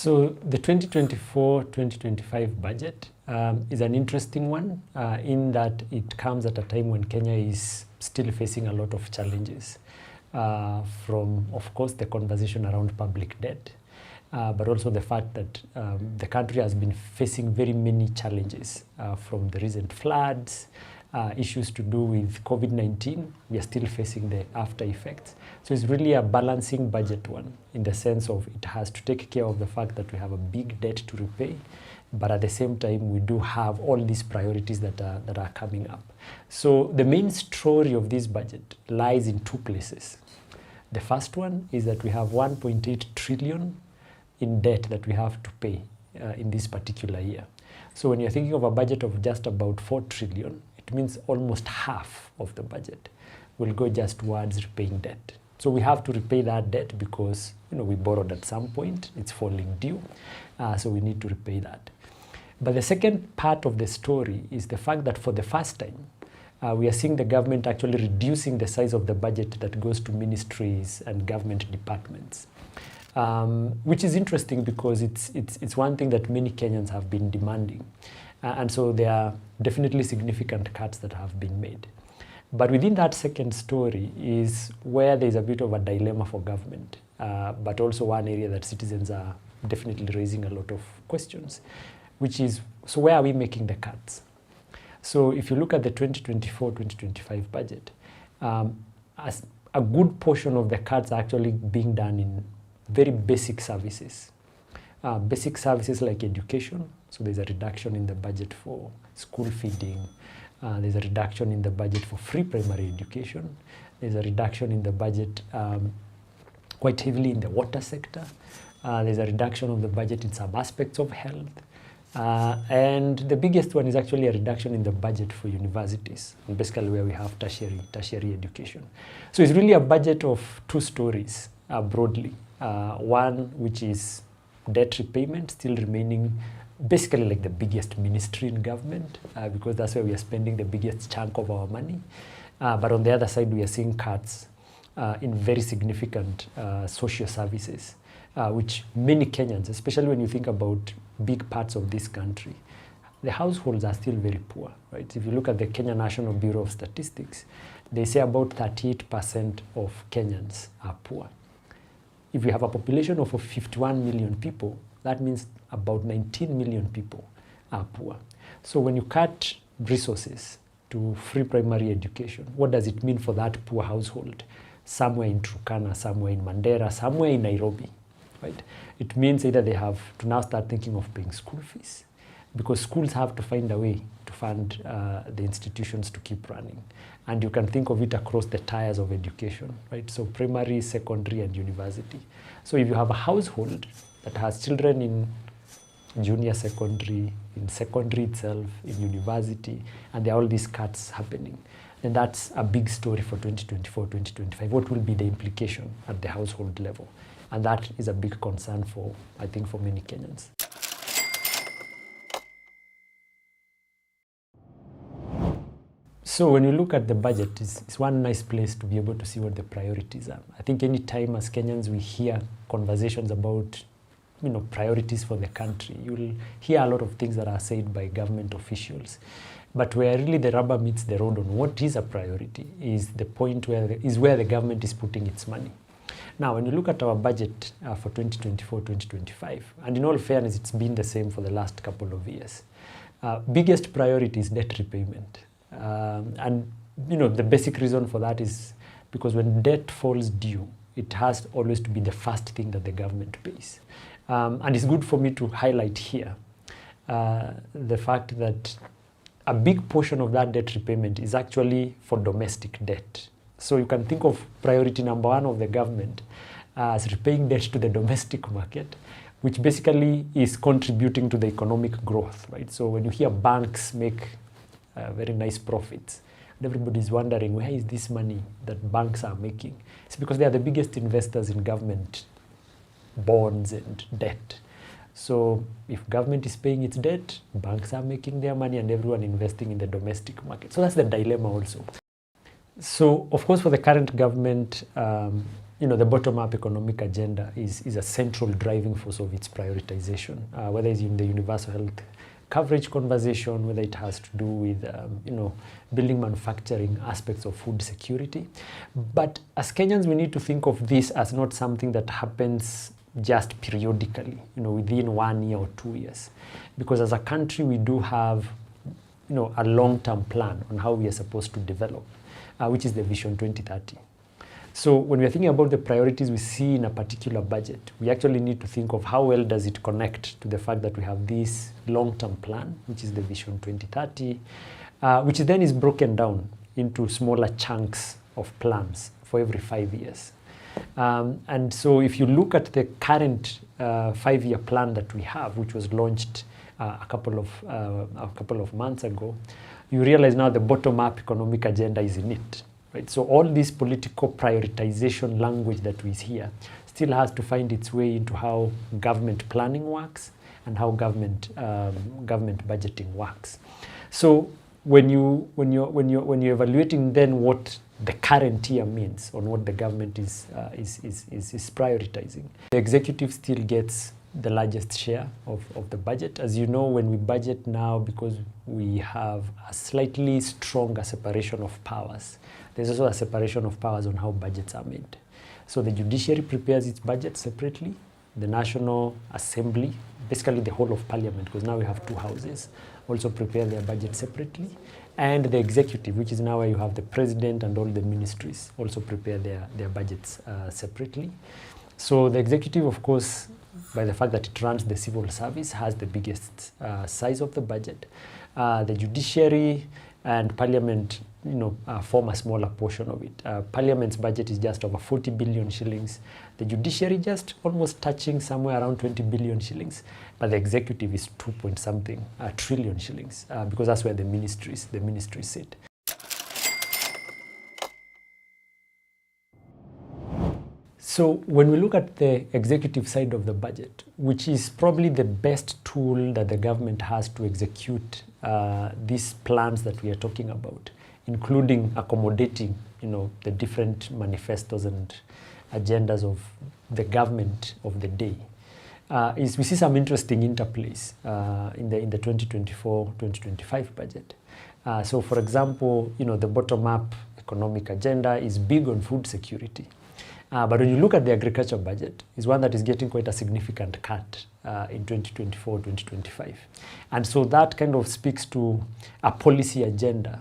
So the 2024-2025 budget is an interesting one in that it comes at a time when Kenya is still facing a lot of challenges from, of course, the conversation around public debt, but also the fact that the country has been facing very many challenges from the recent floods, issues to do with COVID-19. We are still facing the after effects. So it's really a balancing budget one in the sense of it has to take care of the fact that we have a big debt to repay, but at the same time we do have all these priorities that are coming up. So the main story of this budget lies in two places. The first one is that we have 1.8 trillion in debt that we have to pay in this particular year. So when you're thinking of a budget of just about 4 trillion, it means almost half of the budget will go just towards repaying debt. So we have to repay that debt because we borrowed at some point, it's falling due, so we need to repay that. But the second part of the story is the fact that for the first time, we are seeing the government actually reducing the size of the budget that goes to ministries and government departments, which is interesting because it's one thing that many Kenyans have been demanding. And so there are definitely significant cuts that have been made. But within that second story is where there's a bit of a dilemma for government, but also one area that citizens are definitely raising a lot of questions, which is, so where are we making the cuts? So if you look at the 2024-2025 budget, as a good portion of the cuts are actually being done in very basic services. Basic services like education, so there's a reduction in the budget for school feeding, there's a reduction in the budget for free primary education, there's a reduction in the budget quite heavily in the water sector, there's a reduction of the budget in some aspects of health, and the biggest one is actually a reduction in the budget for universities, basically where we have tertiary education. So it's really a budget of two stories broadly. One which is debt repayment, still remaining basically like the biggest ministry in government because that's where we are spending the biggest chunk of our money. But on the other side, we are seeing cuts in very significant social services, which many Kenyans, especially when you think about big parts of this country, the households are still very poor, right? If you look at the Kenya National Bureau of Statistics, they say about 38% of Kenyans are poor. If we have a population of 51 million people, that means about 19 million people are poor. So when you cut resources to free primary education, what does it mean for that poor household? Somewhere in Turkana, somewhere in Mandera, somewhere in Nairobi, right? It means either they have to now start thinking of paying school fees, because schools have to find a way to fund the institutions to keep running. And you can think of it across the tiers of education, right? So primary, secondary, and university. So if you have a household that has children in junior secondary, in secondary itself, in university, and there are all these cuts happening, then that's a big story for 2024-2025. What will be the implication at the household level? And that is a big concern for, I think, for many Kenyans. So when you look at the budget, it's one nice place to be able to see what the priorities are. I think any time as Kenyans we hear conversations about priorities for the country, you'll hear a lot of things that are said by government officials. But where really the rubber meets the road on what is a priority is the point where the government is putting its money. Now, when you look at our budget for 2024-2025, and in all fairness, it's been the same for the last couple of years, biggest priority is debt repayment. And the basic reason for that is because when debt falls due, it has always to be the first thing that the government pays. And it's good for me to highlight here the fact that a big portion of that debt repayment is actually for domestic debt. So you can think of priority number one of the government as repaying debt to the domestic market, which basically is contributing to the economic growth, right? So when you hear banks make very nice profits, and everybody's wondering, where is this money that banks are making? It's because they are the biggest investors in government bonds and debt. So if government is paying its debt, banks are making their money and everyone investing in the domestic market. So that's the dilemma also. So of course for the current government, the bottom-up economic agenda is a central driving force of its prioritization, whether it's in the universal health coverage conversation, whether it has to do with building manufacturing aspects of food security. But as Kenyans, we need to think of this as not something that happens just periodically, within 1 year or 2 years. Because as a country, we do have a long-term plan on how we are supposed to develop, which is the Vision 2030. So when we are thinking about the priorities we see in a particular budget, we actually need to think of how well does it connect to the fact that we have this long-term plan, which is the Vision 2030, which then is broken down into smaller chunks of plans for every 5 years. And so if you look at the current 5-year plan that we have, which was launched a couple of months ago, you realize now the bottom-up economic agenda is in it. Right? So all this political prioritization language that we hear still has to find its way into how government planning works and how government budgeting works. So when you're evaluating then what the current year means on what the government is prioritizing, the executive still gets the largest share of the budget. As you know, when we budget now, because we have a slightly stronger separation of powers, there's also a separation of powers on how budgets are made. So the judiciary prepares its budget separately, the National Assembly, basically the whole of Parliament, because now we have 2 houses, also prepare their budget separately, and the executive, which is now where you have the president and all the ministries, also prepare their budgets separately. So the executive, of course, by the fact that it runs the civil service, has the biggest size of the budget. The judiciary and Parliament, form a smaller portion of it. Parliament's budget is just over 40 billion shillings. The judiciary just almost touching somewhere around 20 billion shillings. But the executive is 2-point-something trillion shillings, because that's where the ministries sit. So when we look at the executive side of the budget, which is probably the best tool that the government has to execute these plans that we are talking about, including accommodating, the different manifestos and agendas of the government of the day, is we see some interesting interplays in the 2024-2025 budget. So for example, the bottom-up economic agenda is big on food security. But when you look at the agriculture budget, it's one that is getting quite a significant cut in 2024-2025. And so that kind of speaks to a policy agenda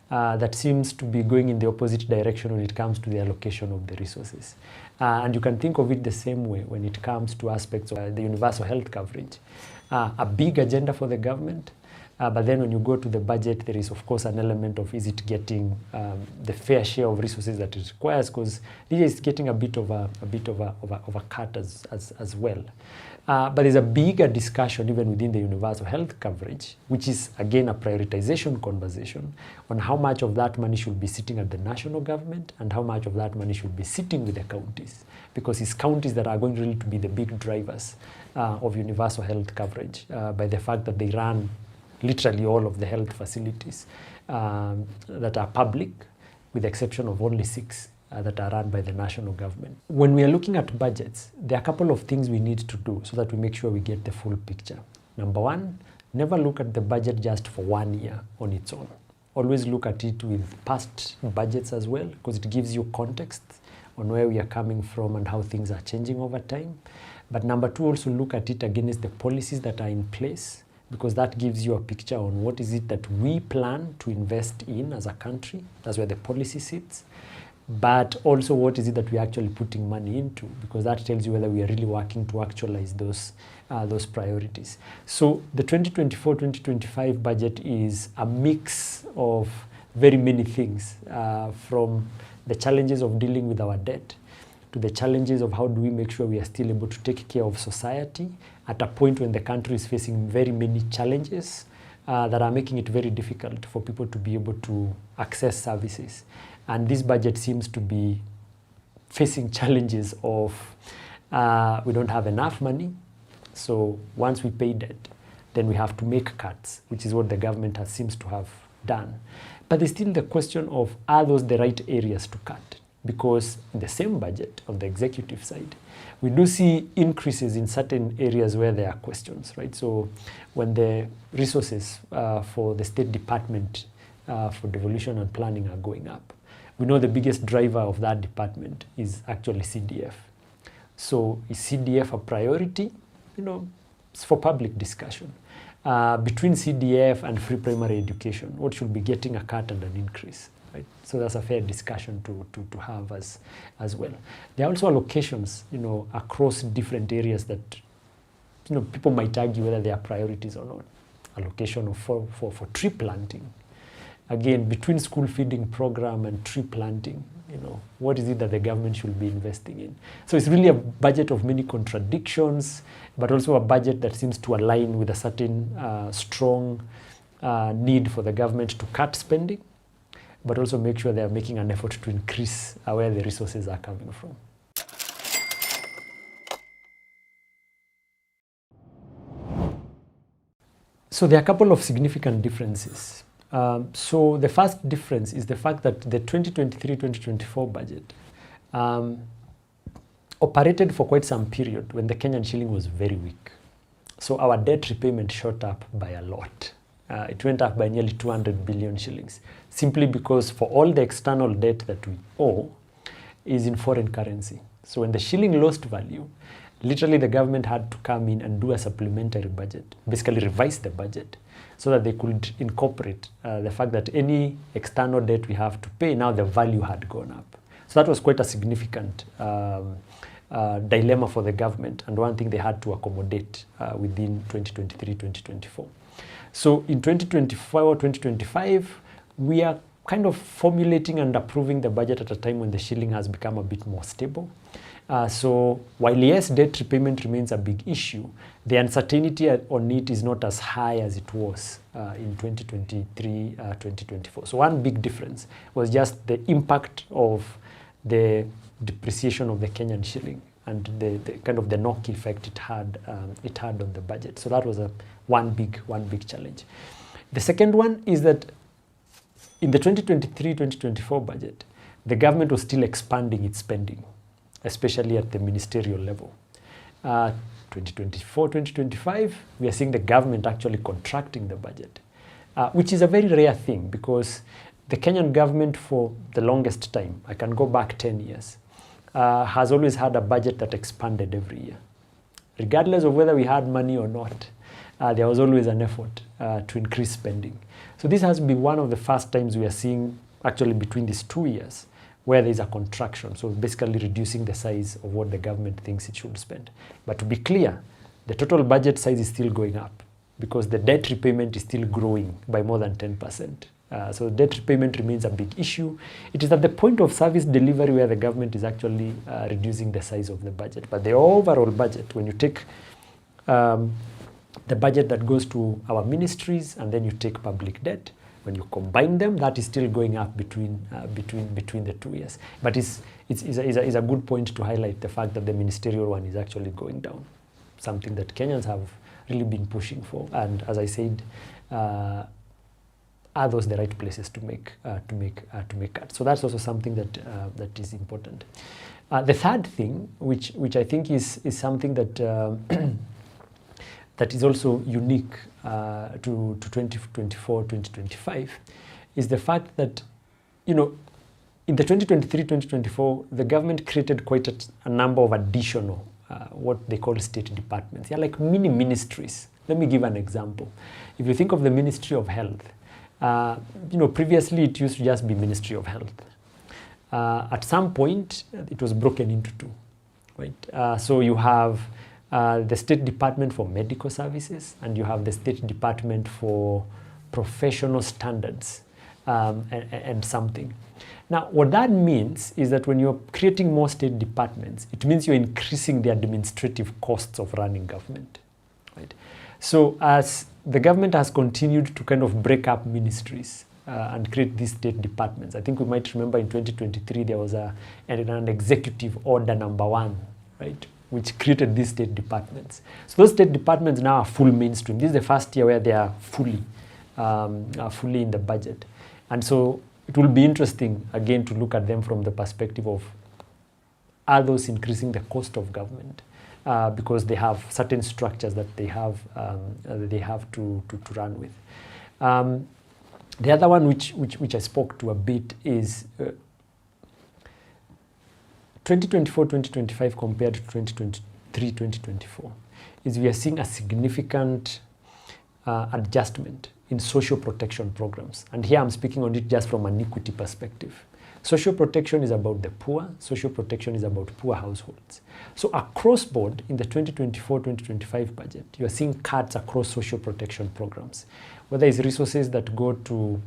that seems to be going in the opposite direction when it comes to the allocation of the resources. And you can think of it the same way when it comes to aspects of the universal health coverage. A big agenda for the government, but then when you go to the budget, there is of course an element of, is it getting the fair share of resources that it requires? Because this is getting a bit of a cut as well. But there's a bigger discussion even within the universal health coverage, which is again a prioritization conversation on how much of that money should be sitting at the national government and how much of that money should be sitting with the counties, because it's counties that are going really to be the big drivers of universal health coverage by the fact that they run literally all of the health facilities that are public, with the exception of only 6 that are run by the national government. When we are looking at budgets, there are a couple of things we need to do so that we make sure we get the full picture. Number one, never look at the budget just for 1 year on its own. Always look at it with past budgets as well, because it gives you context on where we are coming from and how things are changing over time. But number two, also look at it against the policies that are in place, because that gives you a picture on what is it that we plan to invest in as a country. That's where the policy sits. But also what is it that we're actually putting money into, because that tells you whether we are really working to actualize those priorities. So the 2024-2025 budget is a mix of very many things, from the challenges of dealing with our debt to the challenges of how do we make sure we are still able to take care of society at a point when the country is facing very many challenges that are making it very difficult for people to be able to access services. And this budget seems to be facing challenges of we don't have enough money, so once we pay debt, then we have to make cuts, which is what the government seems to have done. But there's still the question of, are those the right areas to cut? because in the same budget on the executive side, we do see increases in certain areas where there are questions, right? So when the resources for the State Department for Devolution and Planning are going up, we know the biggest driver of that department is actually CDF. So is CDF a priority? It's for public discussion. Between CDF and free primary education, what should be getting a cut and an increase? Right? So that's a fair discussion to have as well. There are also allocations, across different areas that, people might argue whether they are priorities or not. Allocation for tree planting. Again, between school feeding program and tree planting, what is it that the government should be investing in? So it's really a budget of many contradictions, but also a budget that seems to align with a certain strong need for the government to cut spending, but also make sure they are making an effort to increase where the resources are coming from. So there are a couple of significant differences. So the first difference is the fact that the 2023-2024 budget operated for quite some period when the Kenyan shilling was very weak. So our debt repayment shot up by a lot. It went up by nearly 200 billion shillings, simply because for all the external debt that we owe is in foreign currency. So when the shilling lost value, literally the government had to come in and do a supplementary budget, basically revise the budget, so that they could incorporate the fact that any external debt we have to pay, now the value had gone up. So that was quite a significant dilemma for the government, and one thing they had to accommodate within 2023-2024. So in 2024 or 2025, we are kind of formulating and approving the budget at a time when the shilling has become a bit more stable. So while yes, debt repayment remains a big issue, the uncertainty on it is not as high as it was in 2023-2024. So one big difference was just the impact of the depreciation of the Kenyan shilling and the kind of the knock effect it had on the budget. So that was one big challenge. The second one is that in the 2023-2024 budget, the government was still expanding its spending, especially at the ministerial level. 2024-2025, we are seeing the government actually contracting the budget, which is a very rare thing because the Kenyan government for the longest time, I can go back 10 years, has always had a budget that expanded every year. Regardless of whether we had money or not, there was always an effort to increase spending. So this has been one of the first times we are seeing, actually between these 2 years, where there is a contraction, so basically reducing the size of what the government thinks it should spend. But to be clear, the total budget size is still going up because the debt repayment is still growing by more than 10%. So debt repayment remains a big issue. It is at the point of service delivery where the government is actually reducing the size of the budget. But the overall budget, when you take the budget that goes to our ministries and then you take public debt, when you combine them, that is still going up between the 2 years. But it's a good point to highlight the fact that the ministerial one is actually going down, something that Kenyans have really been pushing for. And as I said, are those the right places to make cuts? So that's also something that is important. The third thing, which I think is something that that is also unique to 2024-2025 is the fact that, in the 2023-2024, the government created quite a number of additional, what they call state departments. They're like mini ministries. Let me give an example. If you think of the Ministry of Health, previously it used to just be Ministry of Health. At some point, it was broken into two, right? So you have the State Department for Medical Services, and you have the State Department for Professional Standards and something. Now, what that means is that when you're creating more state departments, it means you're increasing the administrative costs of running government, right? So as the government has continued to kind of break up ministries and create these state departments, I think we might remember in 2023 there was an executive order number 1, right, which created these state departments. So those state departments now are full mainstream. This is the first year where they are fully in the budget. And so it will be interesting, again, to look at them from the perspective of, are those increasing the cost of government? Because they have certain structures that they have to run with. The other one which I spoke to a bit is 2024-2025 compared to 2023-2024 is we are seeing a significant adjustment in social protection programs. And here I'm speaking on it just from an equity perspective. Social protection is about the poor. Social protection is about poor households. So across board, in the 2024-2025 budget, you are seeing cuts across social protection programs. Whether it's resources that go to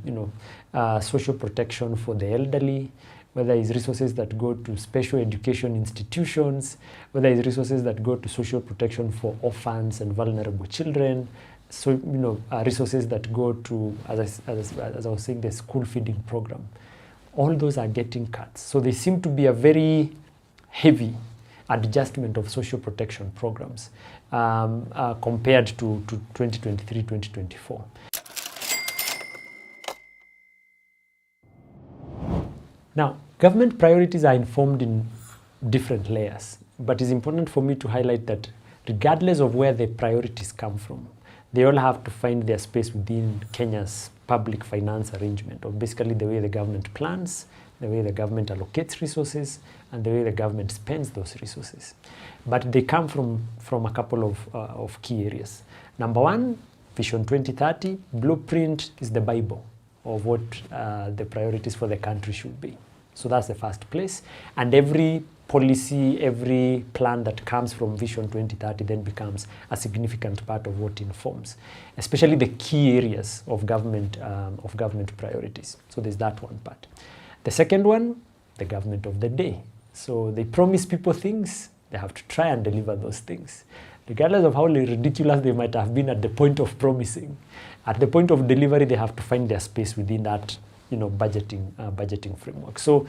social protection for the elderly, whether it's resources that go to special education institutions, whether it's resources that go to social protection for orphans and vulnerable children, so resources that go to, as I was saying, the school feeding program. All those are getting cuts. So they seem to be a very heavy adjustment of social protection programs compared to 2023-2024. Now, government priorities are informed in different layers, but it's important for me to highlight that regardless of where the priorities come from, they all have to find their space within Kenya's public finance arrangement, or basically the way the government plans, the way the government allocates resources, and the way the government spends those resources. But they come from a couple of key areas. Number one, Vision 2030, blueprint is the Bible of what the priorities for the country should be. So that's the first place. And every policy, every plan that comes from Vision 2030 then becomes a significant part of what informs, especially the key areas of government priorities. So there's that one part. The second one, the government of the day. So they promise people things, they have to try and deliver those things. Regardless of how ridiculous they might have been at the point of promising, at the point of delivery, they have to find their space within that budgeting framework. So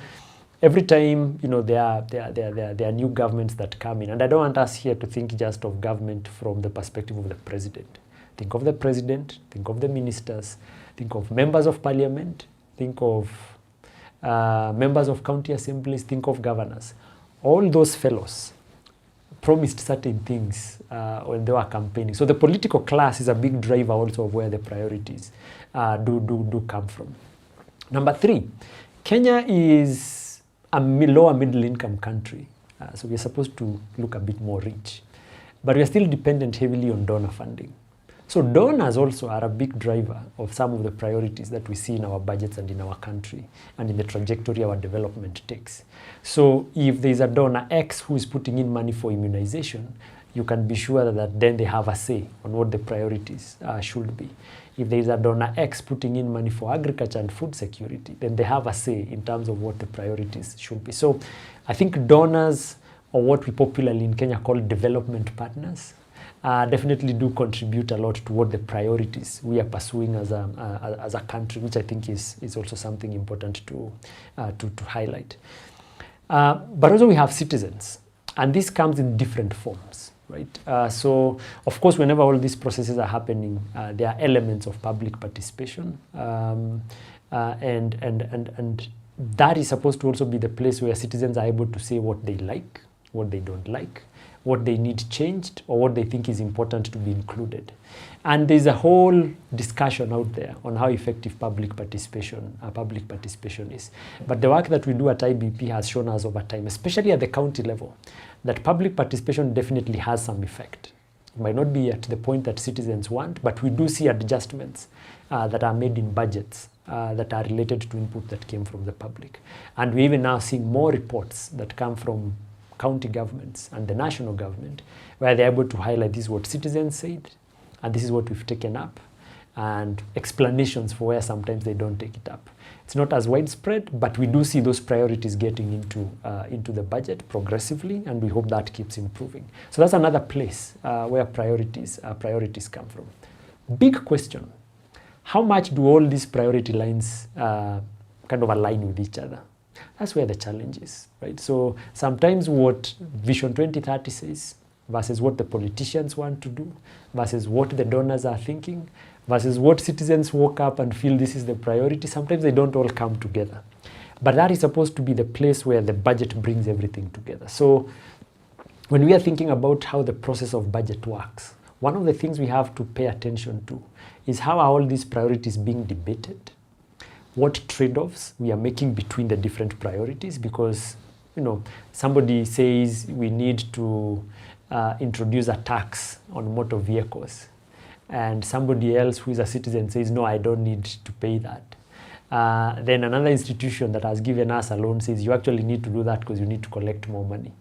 every time there are new governments that come in, and I don't want us here to think just of government from the perspective of the president. Think of the president, think of the ministers, think of members of parliament, think of members of county assemblies, think of governors. All those fellows promised certain things when they were campaigning. So the political class is a big driver also of where the priorities do come from. Number three, Kenya is a lower middle income country. So we're supposed to look a bit more rich. But we're still dependent heavily on donor funding. So donors also are a big driver of some of the priorities that we see in our budgets and in our country and in the trajectory our development takes. So if there's a donor X who is putting in money for immunization, you can be sure that then they have a say on what the priorities should be. If there's a donor X putting in money for agriculture and food security, then they have a say in terms of what the priorities should be. So I think donors, or what we popularly in Kenya call development partners, definitely do contribute a lot to what the priorities we are pursuing as a country, which I think is also something important to highlight. But also we have citizens, and this comes in different forms, right? So of course, whenever all these processes are happening, there are elements of public participation, and that is supposed to also be the place where citizens are able to say what they like, what they don't like, what they need changed, or what they think is important to be included. And there's a whole discussion out there on how effective public participation is. But the work that we do at IBP has shown us over time, especially at the county level, that public participation definitely has some effect. It might not be at the point that citizens want, but we do see adjustments that are made in budgets that are related to input that came from the public. And we're even now seeing more reports that come from county governments and the national government, where they're able to highlight this is what citizens said, and this is what we've taken up, and explanations for where sometimes they don't take it up. It's not as widespread, but we do see those priorities getting into the budget progressively, and we hope that keeps improving. So that's another place where priorities come from. Big question: how much do all these priority lines kind of align with each other? That's where the challenge is, right? So sometimes what Vision 2030 says versus what the politicians want to do, versus what the donors are thinking, versus what citizens woke up and feel this is the priority. Sometimes they don't all come together. But that is supposed to be the place where the budget brings everything together. So when we are thinking about how the process of budget works, one of the things we have to pay attention to is how are all these priorities being debated, what trade-offs we are making between the different priorities, because somebody says we need to introduce a tax on motor vehicles, and somebody else who is a citizen says, no, I don't need to pay that. Then another institution that has given us a loan says you actually need to do that because you need to collect more money.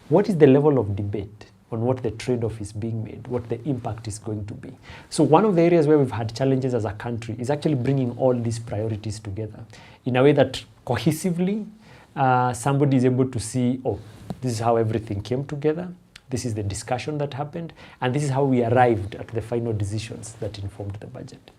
What is the level of debate on what the trade-off is being made, what the impact is going to be? So one of the areas where we've had challenges as a country is actually bringing all these priorities together in a way that cohesively somebody is able to see, oh, this is how everything came together, this is the discussion that happened, and this is how we arrived at the final decisions that informed the budget.